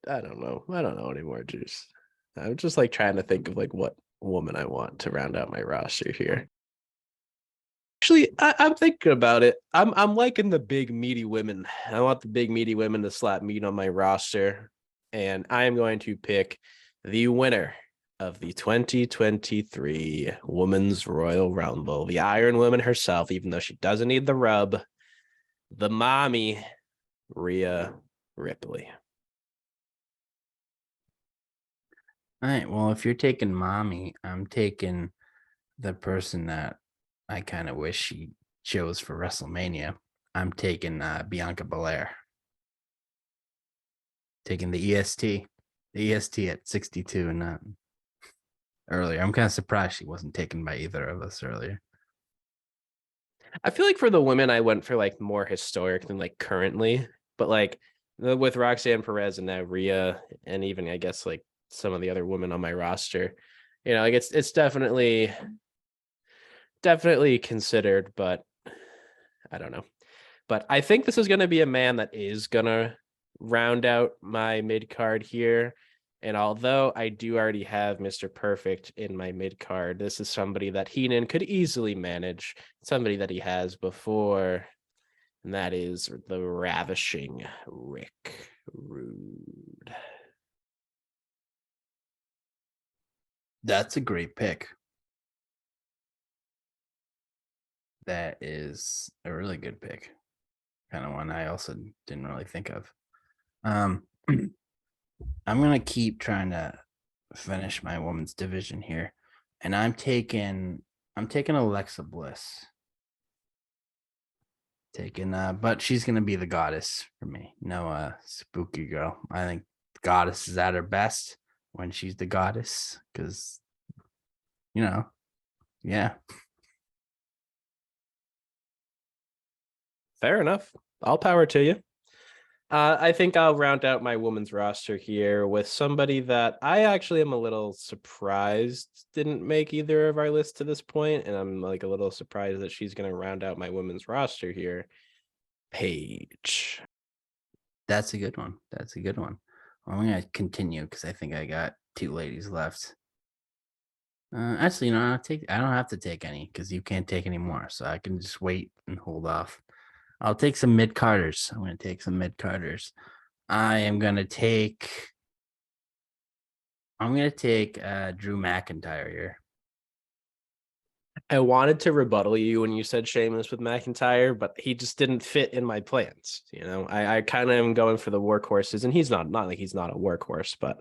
don't know anymore, Juice. I'm just like trying to think of like what woman I want to round out my roster here. Actually, I'm thinking about it. I'm liking the big meaty women. I want the big meaty women to slap meat on my roster, and I am going to pick the winner of the 2023 Women's Royal Rumble, the Iron Woman herself, even though she doesn't need the rub, the mommy, Rhea Ripley. All right. Well, if you're taking mommy, I'm taking the person that I kind of wish she chose for WrestleMania. I'm taking Bianca Belair. Taking the EST at 62 and not earlier. I'm kind of surprised she wasn't taken by either of us earlier. I feel like for the women, I went for like more historic than like currently, but like with Roxanne Perez and now Rhea, and even I guess like some of the other women on my roster, you know, like it's definitely considered, but I don't know. But I think this is going to be a man that is going to round out my mid card here. And although I do already have Mr. Perfect in my mid card, this is somebody that Heenan could easily manage, somebody that he has before, and that is the ravishing Rick Rude. That's a great pick. That is a really good pick. Kind of one I also didn't really think of. I'm gonna keep trying to finish my women's division here, and I'm taking Alexa Bliss. But she's gonna be the goddess for me. No, spooky girl. I think the goddess is at her best when she's the goddess, because yeah. Fair enough. All power to you. I think I'll round out my women's roster here with somebody that I actually am a little surprised didn't make either of our lists to this point, and I'm like a little surprised that she's going to round out my women's roster here. Paige. That's a good one. That's a good one. Well, I'm gonna continue because I think I got 2 ladies left. Actually, I don't have to take any because you can't take any more, so I can just wait and hold off. I'll take some mid Carters. I'm gonna take some mid Carters. I'm gonna take Drew McIntyre here. I wanted to rebuttal you when you said Sheamus with McIntyre, but he just didn't fit in my plans. I kind of am going for the workhorses, and he's not like he's not a workhorse, but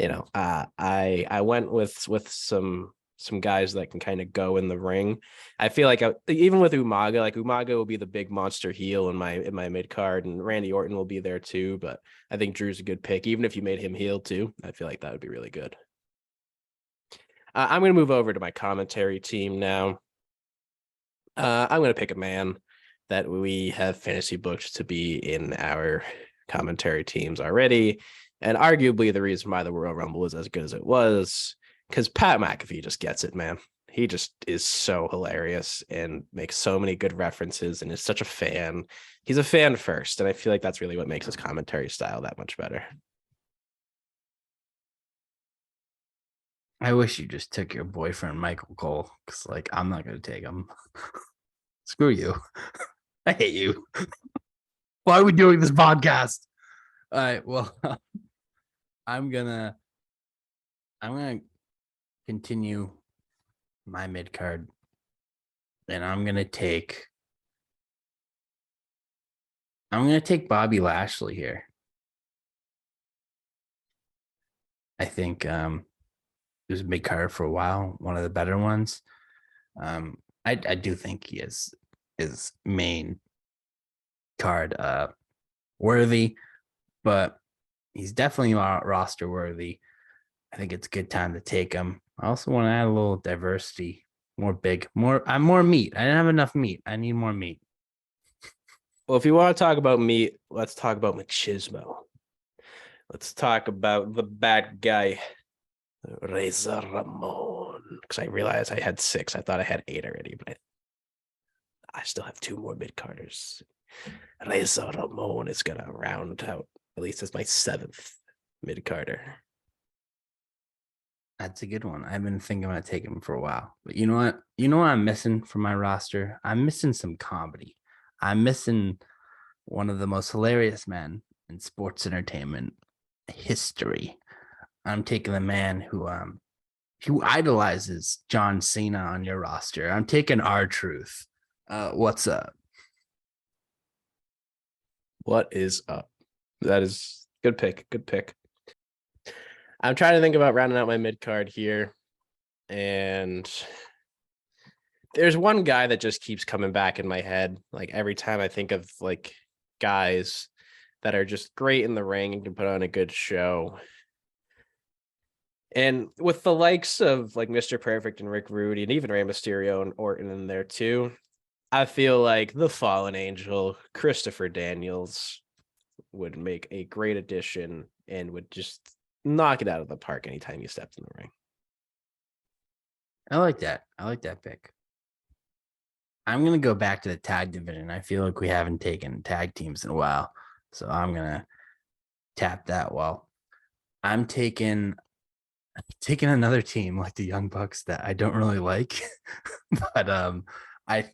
I went with some guys that can kind of go in the ring. I feel like even with Umaga, like Umaga will be the big monster heel in my mid card, and Randy Orton will be there too. But I think Drew's a good pick, even if you made him heel too. I feel like that would be really good. I'm going to move over to my commentary team now. I'm going to pick a man that we have fantasy booked to be in our commentary teams already. And arguably the reason why the Royal Rumble is as good as it was, because Pat McAfee just gets it, man. He just is so hilarious and makes so many good references and is such a fan. He's a fan first. And I feel like that's really what makes his commentary style that much better. I wish you just took your boyfriend Michael Cole, because I'm not gonna take him. Screw you. I hate you. Why are we doing this podcast? All right, well, I'm gonna continue my mid card, and I'm gonna take Bobby Lashley here. I think he was a mid card for a while, one of the better ones. I do think he is his main card worthy, but he's definitely roster worthy. I think it's a good time to take him. I also want to add a little diversity, more meat. I didn't have enough meat. I need more meat. Well, if you want to talk about meat, let's talk about Machismo. Let's talk about the bad guy, Razor Ramon. Because I realized I had 6. I thought I had 8 already, but I still have 2 more mid-carders. Razor Ramon is going to round out, at least as my 7th mid-carder. That's a good one. I've been thinking about taking him for a while. But you know what? You know what I'm missing from my roster? I'm missing some comedy. I'm missing one of the most hilarious men in sports entertainment history. I'm taking the man who idolizes John Cena on your roster. I'm taking R-Truth. What's up? What is up? That is good pick. Good pick. I'm trying to think about rounding out my mid card here, and there's one guy that just keeps coming back in my head. Like every time I think of like guys that are just great in the ring and can put on a good show. And with the likes of like Mr. Perfect and Rick Rude and even Rey Mysterio and Orton in there too, I feel like the Fallen Angel, Christopher Daniels, would make a great addition and would just knock it out of the park anytime he steps in the ring. I like that. I like that pick. I'm going to go back to the tag division. I feel like we haven't taken tag teams in a while. So I'm going to tap that well. I'm taking another team like the Young Bucks that I don't really like. But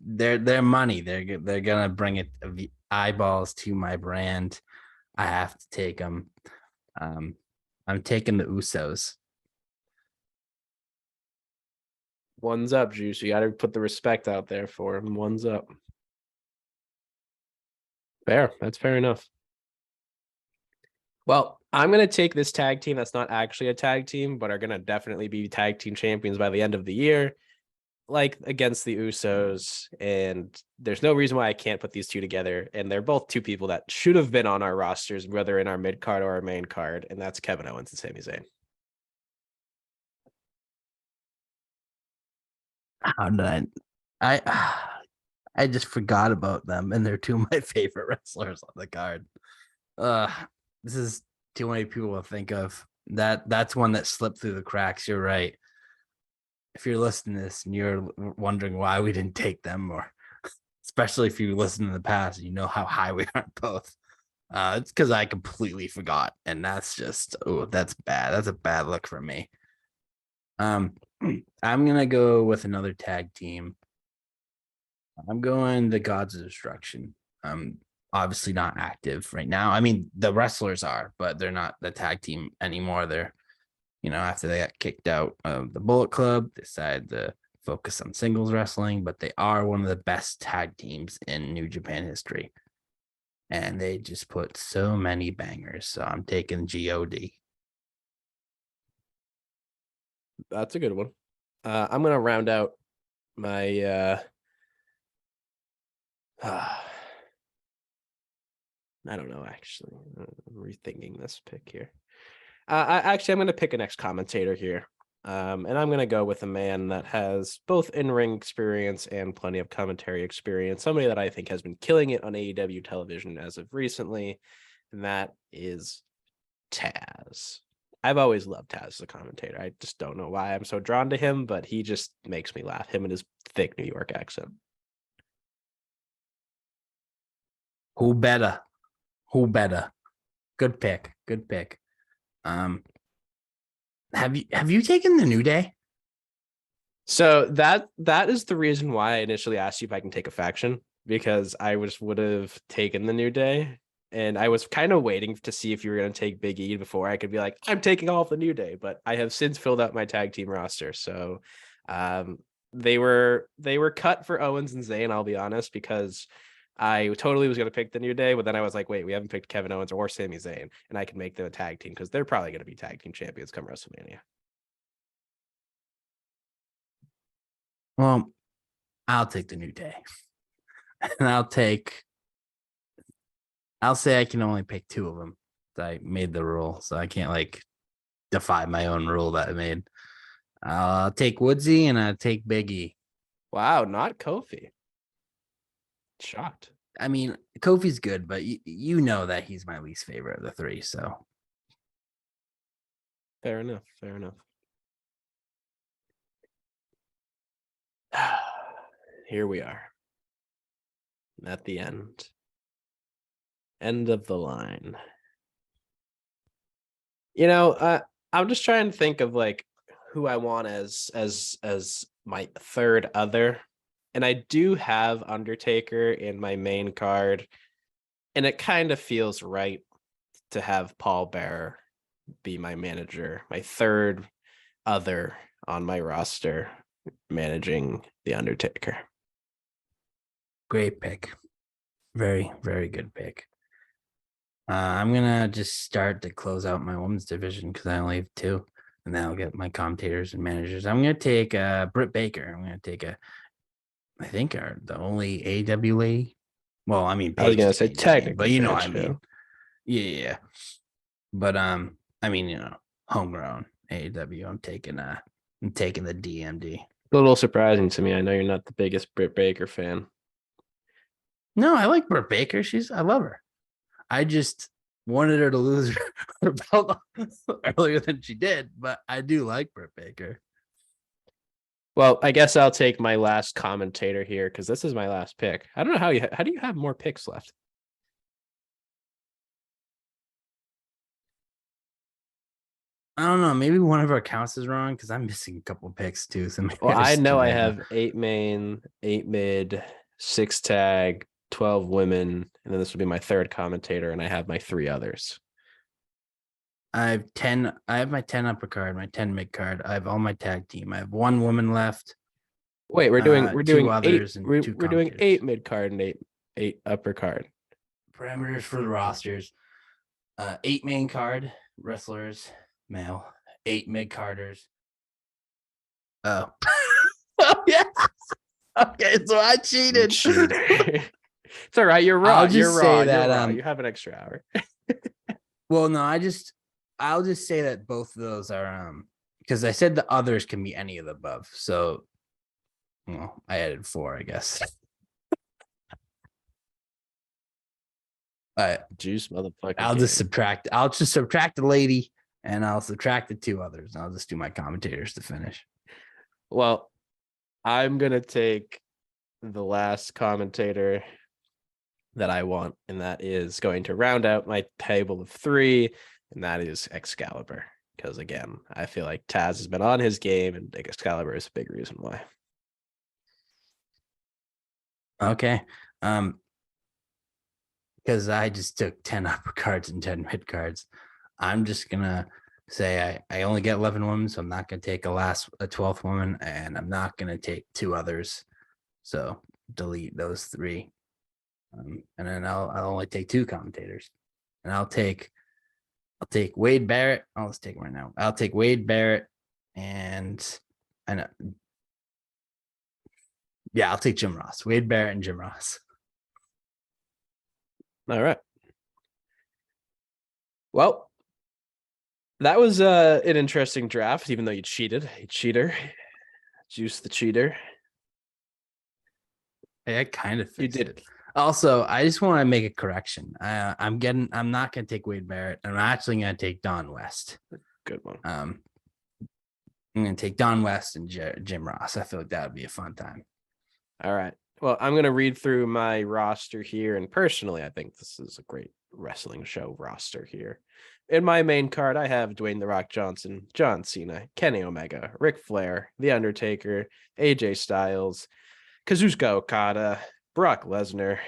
they're money. They're going to bring it eyeballs to my brand. I have to take them. I'm taking the Usos. One's up, Juice. You got to put the respect out there for him. One's up. Fair. That's fair enough. Well, I'm going to take this tag team that's not actually a tag team, but are going to definitely be tag team champions by the end of the year, like against the Usos. And there's no reason why I can't put these two together. And they're both 2 people that should have been on our rosters, whether in our mid card or our main card. And that's Kevin Owens and Sami Zayn. How did I just forgot about them, and they're 2 of my favorite wrestlers on the card. Uh, this is too many people to think of. That's one that slipped through the cracks. You're right. If you're listening to this and you're wondering why we didn't take them, or especially if you listen in the past, you know how high we are both. It's because I completely forgot, and that's just that's bad. That's a bad look for me. I'm gonna go with another tag team. I'm going the Gods of Destruction. Obviously not active right now. I mean, the wrestlers are, but they're not the tag team anymore. They're, after they got kicked out of the Bullet Club, decided to focus on singles wrestling, but they are one of the best tag teams in New Japan history. And they just put so many bangers. So I'm taking GOD. That's a good one. I'm gonna round out my I don't know, actually. I'm rethinking this pick here. I'm going to pick an ex-commentator here. And I'm going to go with a man that has both in-ring experience and plenty of commentary experience. Somebody that I think has been killing it on AEW television as of recently, and that is Taz. I've always loved Taz as a commentator. I just don't know why I'm so drawn to him, but he just makes me laugh. Him and his thick New York accent. Who better? Who better? Good pick. Good pick. Have you taken the New Day? So that is the reason why I initially asked you if I can take a faction, because I would have taken the New Day, and I was kind of waiting to see if you were going to take Big E before I could be like, I'm taking all of the New Day. But I have since filled out my tag team roster, so they were cut for Owens and Zayn. I'll be honest, because I totally was going to pick the New Day, but then I was like, wait, we haven't picked Kevin Owens or Sami Zayn, and I can make them a tag team because they're probably going to be tag team champions come WrestleMania. Well, I'll take the New Day. And I'll say I can only pick two of them. I made the rule, so I can't defy my own rule that I made. I'll take Woodsy and I'll take Big E. Wow, not Kofi. Shocked. I mean, Kofi's good, but you know that he's my least favorite of the three, so. Fair enough. Here we are. At the end. End of the line. I'm just trying to think of who I want as my third other. And I do have Undertaker in my main card. And it kind of feels right to have Paul Bearer be my manager, my third other on my roster, managing the Undertaker. Great pick. Very, very good pick. I'm gonna just start to close out my women's division because I only have two, and then I'll get my commentators and managers. I'm gonna take Britt Baker. I'm gonna take I think the only AEW lady. Well, I mean, I was gonna say Paige, technically, but you know what I Paige, mean. Yeah. But I mean, homegrown AEW. I'm taking the DMD. A little surprising to me. I know you're not the biggest Britt Baker fan. No, I like Britt Baker. I love her. I just wanted her to lose her belt earlier than she did, but I do like Britt Baker. Well, I guess I'll take my last commentator here because this is my last pick. I don't know how do you have more picks left? I don't know. Maybe one of our counts is wrong because I'm missing a couple picks too. So well, I know I have 8 main, 8 mid, 6 tag, 12 women, and then this will be my third commentator, and I have my 3 others. I have 10. I have my 10 upper card, my 10 mid card. I have all my tag team. I have 1 woman left. Wait, we're doing 2 others 8. And we're 2 doing 8 mid card and 8 upper card. Parameters for the rosters. 8 main card wrestlers, male. 8 mid carders. Oh. Oh yeah. Okay, so I cheated. It's all right. You're raw. I'll just you're say raw. that You're raw. You have an extra hour. Well, no, I'll just say that both of those are because I said the others can be any of the above. So, well, I added 4, I guess. Juice motherfucker. I'll just subtract. I'll just subtract the lady, and I'll subtract the 2 others. And I'll just do my commentators to finish. Well, I'm gonna take the last commentator that I want, and that is going to round out my table of 3, and that is Excalibur. Because again, I feel like Taz has been on his game, and Excalibur is a big reason why. Okay. Because I just took 10 upper cards and 10 mid cards. I'm just gonna say I only get 11 women, so I'm not gonna take a 12th woman, and I'm not gonna take 2 others. So delete those 3. And then I'll only take 2 commentators. And I'll take Wade Barrett. Let's take him right now. I'll take Wade Barrett, and I know. Yeah, I'll take Jim Ross. Wade Barrett and Jim Ross. All right. Well, that was an interesting draft, even though you cheated. You cheater. Juice the cheater. Hey, I kind of You did. Also, I just want to make a correction. I'm not gonna take Wade Barrett. I'm actually gonna take Don West. Good one. I'm gonna take Don West and Jim Ross. I feel like that would be a fun time. All right. Well, I'm going to read through my roster here. And personally, I think this is a great wrestling show roster here. In my main card, I have Dwayne The Rock Johnson, John Cena, Kenny Omega, Ric Flair, The Undertaker, AJ Styles, Kazuchika Okada, Brock Lesnar.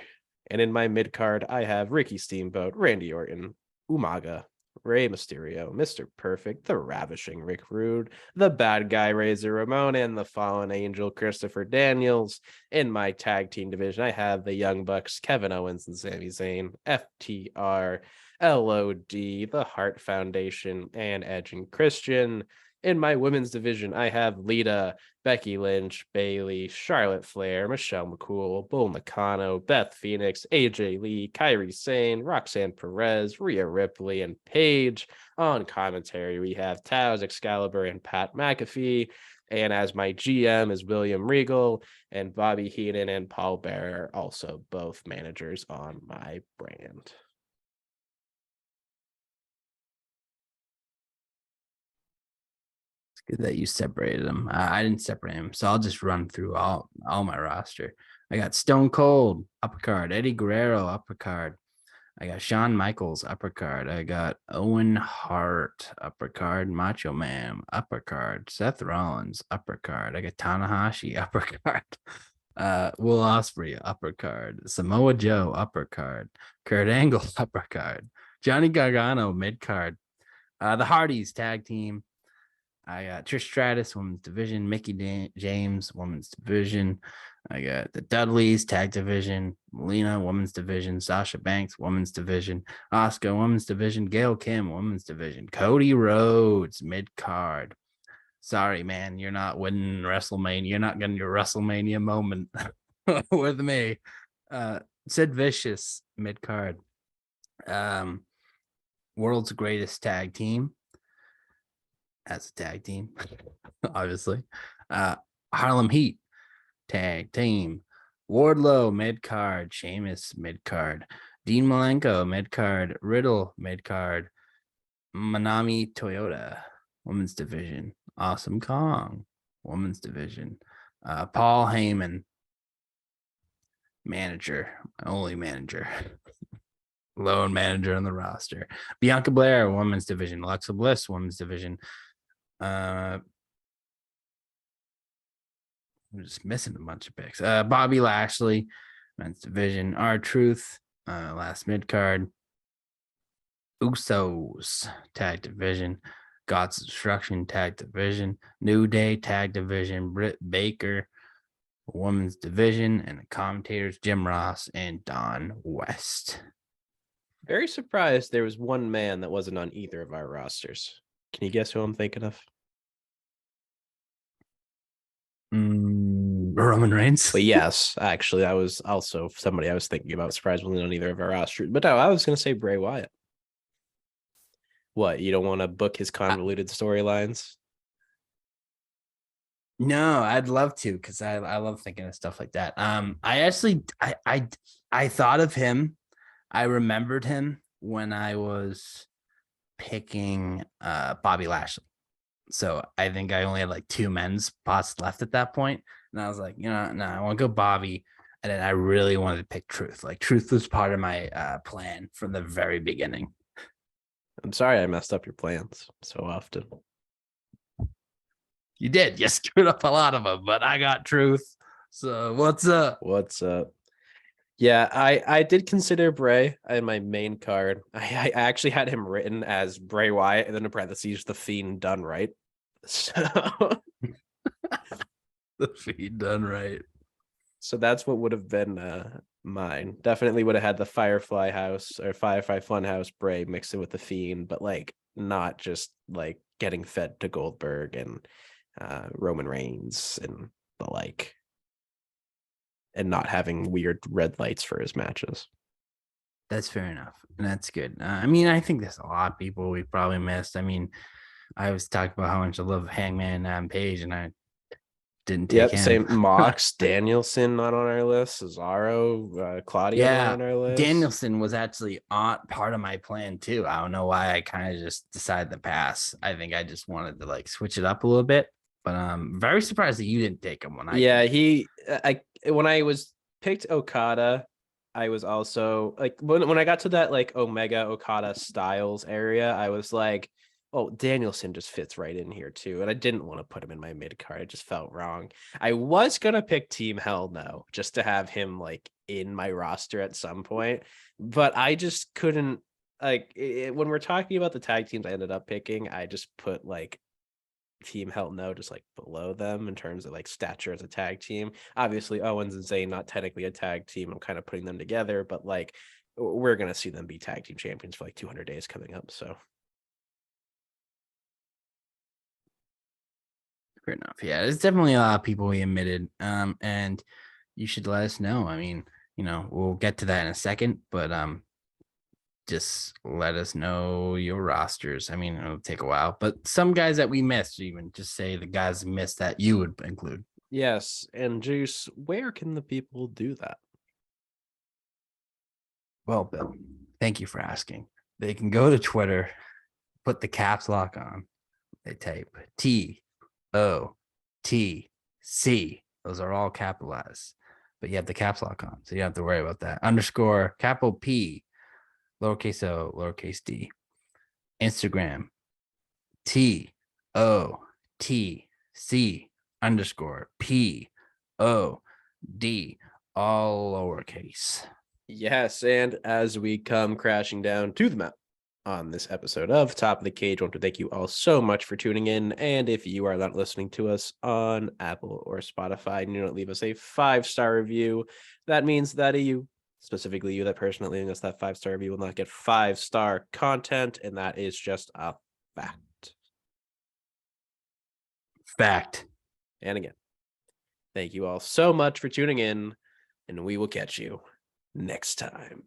And in my mid card, I have Ricky Steamboat, Randy Orton, Umaga, Rey Mysterio, Mr. Perfect, the Ravishing Rick Rude, the Bad Guy Razor Ramon, and the Fallen Angel Christopher Daniels. In my tag team division, I have the Young Bucks, Kevin Owens and Sami Zayn, FTR, LOD, the Hart Foundation, and Edge and Christian. In my women's division, I have Lita, Becky Lynch, Bayley, Charlotte Flair, Michelle McCool, Bull Nakano, Beth Phoenix, AJ Lee, Kairi Sane, Roxanne Perez, Rhea Ripley, and Paige. On commentary, we have Taz, Excalibur, and Pat McAfee. And as my GM is William Regal, and Bobby Heenan and Paul Bearer, also both managers on my brand. Good that you separated them. I didn't separate them, so I'll just run through all my roster. I got Stone Cold upper card, Eddie Guerrero upper card. I got Shawn Michaels upper card. I got Owen Hart upper card, Macho Man upper card, Seth Rollins upper card. I got Tanahashi upper card, Will Ospreay upper card, Samoa Joe upper card, Kurt Angle upper card, Johnny Gargano mid card, the Hardys tag team. I got Trish Stratus, women's division, Mickey James, women's division. I got the Dudleys, tag division, Melina, women's division, Sasha Banks, women's division, Asuka, women's division, Gail Kim, women's division, Cody Rhodes, mid card. Sorry, man, you're not winning WrestleMania. You're not getting your WrestleMania moment with me. Sid Vicious, mid card. World's greatest tag team. As a tag team, obviously. Harlem Heat, tag team. Wardlow, mid card. Sheamus, mid card. Dean Malenko, mid card. Riddle, mid card. Manami Toyota, women's division. Awesome Kong, women's division. Paul Heyman, manager, only manager. Lone manager on the roster. Bianca Belair, women's division. Alexa Bliss, women's division. I'm just missing a bunch of picks. Bobby Lashley, men's division. R-Truth, last mid card. Usos, tag division. God's Destruction, tag division. New Day, tag division. Britt Baker, women's division. And the commentators, Jim Ross and Don West. Very surprised there was one man that wasn't on either of our rosters. Can you guess who I'm thinking of? Roman Reigns. But yes, actually, that was also somebody I was thinking about. Surprised wasn't on either of our rosters. But no, I was going to say Bray Wyatt. What, you don't want to book his convoluted storylines? No, I'd love to, because I love thinking of stuff like that. I thought of him, I remembered him when I was picking Bobby Lashley. So I think I only had like 2 men's spots left at that point. And I was like, no, I want to go Bobby. And then I really wanted to pick Truth. Like Truth was part of my plan from the very beginning. I'm sorry I messed up your plans so often. You did. You screwed up a lot of them, but I got Truth. So what's up? What's up? Yeah, I did consider Bray in my main card. I actually had him written as Bray Wyatt and then in parentheses the Fiend done right. So The feed done right. so that's what would have been mine. Definitely would have had the Firefly House or Firefly Funhouse Bray mixed in with the Fiend, but like not just like getting fed to Goldberg and Roman Reigns and the like, and not having weird red lights for his matches. That's fair enough. And that's good. I mean, I think there's a lot of people we probably missed. I mean, I was talking about how much I love Hangman and Adam Page, and I didn't take Yep, him. same. Mox, Danielson not on our list. Cesaro, Claudio not Yeah, on our list. Danielson was actually on part of my plan too. I don't know why I kind of just decided to pass. I think I just wanted to like switch it up a little bit. But I'm very surprised that you didn't take him when I did. When I was picked Okada, I was also like when I got to that like Omega Okada Styles area, I was like, oh, Danielson just fits right in here too. And I didn't want to put him in my mid card. It just felt wrong. I was gonna pick Team Hell No just to have him like in my roster at some point, but I just couldn't when we're talking about the tag teams I ended up picking, I just put like Team Hell No just like below them in terms of like stature as a tag team. Obviously, Owens and Zayn not technically a tag team. I'm kind of putting them together, but like we're gonna see them be tag team champions for like 200 days coming up. So Fair enough. Yeah, there's definitely a lot of people we admitted. And you should let us know. I mean, we'll get to that in a second, but just let us know your rosters. I mean, it'll take a while, but some guys that we missed, even just say the guys missed that you would include. yes, and Juice, where can the people do that? Well, Bill, thank you for asking. They can go to Twitter, put the caps lock on. They type TOTC. Those are all capitalized, but you have the caps lock on, so you don't have to worry about that. Underscore capital P, lowercase o, lowercase d. Instagram TOTC underscore POD, all lowercase. Yes, and as we come crashing down to the map on this episode of Top of the Cage, I want to thank you all so much for tuning in. And if you are not listening to us on Apple or Spotify and you don't leave us a 5-star review, that means that you, specifically you, that person that leaving us that 5-star review, will not get 5-star content, and that is just a fact. Fact. And again, thank you all so much for tuning in, and we will catch you next time.